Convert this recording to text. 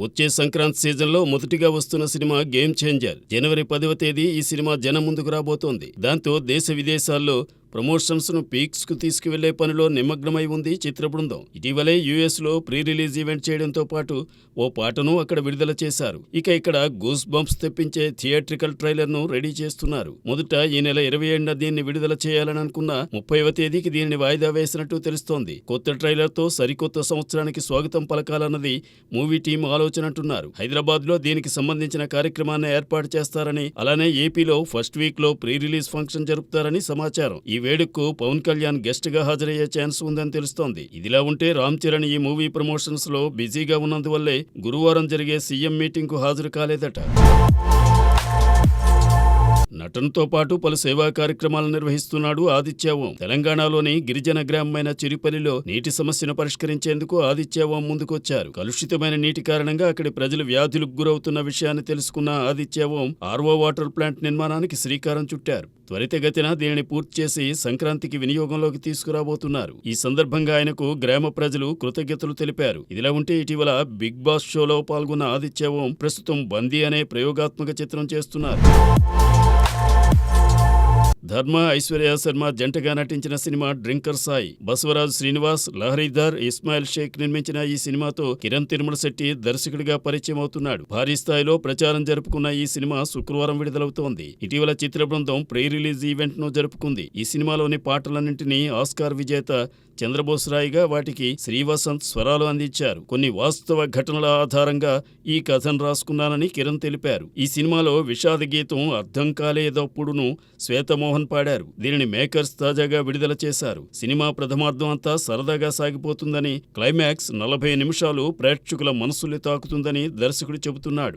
వచ్చే సంక్రాంతి సీజన్లో మొదటిగా వస్తున్న సినిమా గేమ్ చేంజర్. జనవరి 10వ తేదీ ఈ సినిమా జనం ముందుకు రాబోతోంది. దాంతో దేశ విదేశాల్లో ప్రమోషన్స్ ను పీక్స్ కు తీసుకువెళ్లే పనిలో నిమగ్నమై ఉంది చిత్ర బృందం. ఇటీవలే యుఎస్ లో ప్రీ రిలీజ్ ఈవెంట్ చేయడంతో పాటు ఓ పాటను అక్కడ విడుదల చేశారు. ఇక్కడ గూస్ బంప్స్ తెప్పించే థియేట్రికల్ ట్రైలర్ ను రెడీ చేస్తున్నారు. మొదట ఈ నెల 27న దీన్ని విడుదల చేయాలని అనుకున్న 30వ తేదీకి దీనిని వాయిదా వేసినట్టు తెలుస్తోంది. కొత్త ట్రైలర్ తో సరికొత్త సంవత్సరానికి స్వాగతం పలకాలన్నది మూవీ టీం ఆలోచన అంటున్నారు. హైదరాబాద్ లో దీనికి సంబంధించిన కార్యక్రమాన్ని ఏర్పాటు చేస్తారని, అలానే ఏపీలో ఫస్ట్ వీక్ లో ప్రీ రిలీజ్ ఫంక్షన్ జరుపుతారని సమాచారం. ఈ వేడుకకు పవన్ కళ్యాణ్ గెస్ట్ గా హాజరయ్యే ఛాన్స్ ఉందని తెలుస్తోంది. ఇదిలా ఉంటే రామ్ చరణ్ ఈ మూవీ ప్రమోషన్స్ లో బిజీగా ఉన్నందువల్లే గురువారం జరిగే సీఎం మీటింగ్ కు హాజరు కాలేదట. నటనతో పాటు పలు సేవా కార్యక్రమాలు నిర్వహిస్తున్నాడు ఆదిత్య ఓం. తెలంగాణలోని గిరిజన గ్రామమైన చిరుపల్లిలో నీటి సమస్యను పరిష్కరించేందుకు ఆదిత్య ఓం ముందుకొచ్చారు. కలుషితమైన నీటి కారణంగా అక్కడి ప్రజలు వ్యాధులకు గురవుతున్న విషయాన్ని తెలుసుకున్న ఆదిత్య ఓం ఆర్వో వాటర్ ప్లాంట్ నిర్మాణానికి శ్రీకారం చుట్టారు. త్వరితగతిన దీనిని పూర్తి చేసి సంక్రాంతికి వినియోగంలోకి తీసుకురాబోతున్నారు. ఈ సందర్భంగా ఆయనకు గ్రామ ప్రజలు కృతజ్ఞతలు తెలిపారు. ఇదిలా ఉంటే ఇటీవల బిగ్ బాస్ షోలో పాల్గొన్న ఆదిత్య ఓం ప్రస్తుతం బందీ అనే ప్రయోగాత్మక చిత్రం చేస్తున్నారు. ధర్మ, ఐశ్వర్య శర్మ జంటగా నటించిన సినిమా డ్రింకర్ సాయి. బసవరాజు శ్రీనివాస్, లహరీధర్, ఇస్మాయిల్ షేక్ నిర్మించిన ఈ సినిమాతో కిరణ్ తిరుమల శెట్టి దర్శకుడిగా పరిచయం అవుతున్నాడు. భారీ స్థాయిలో ప్రచారం జరుపుకున్న ఈ సినిమా శుక్రవారం విడుదలవుతోంది. ఇటీవల చిత్ర బృందం ప్రీ రిలీజ్ ఈవెంట్ ను జరుపుకుంది. ఈ సినిమాలోని పాటలన్నింటినీ ఆస్కార్ విజేత చంద్రబోస్ రాయ్గా వాటికి శ్రీవసంత్ స్వరాలు అందించారు. కొన్ని వాస్తవ ఘటనల ఆధారంగా ఈ కథను రాసుకున్నానని కిరణ్ తెలిపారు. ఈ సినిమాలో విషాద గీతం అర్థం కాలేదప్పుడును శ్వేతమోహన్ పాడారు. దీనిని మేకర్స్ తాజాగా విడుదల చేశారు. సినిమా ప్రథమార్థం అంతా సరదాగా సాగిపోతుందని, క్లైమాక్స్ 40 నిమిషాలు ప్రేక్షకుల మనసుల్ని తాకుతుందని దర్శకుడు చెబుతున్నాడు.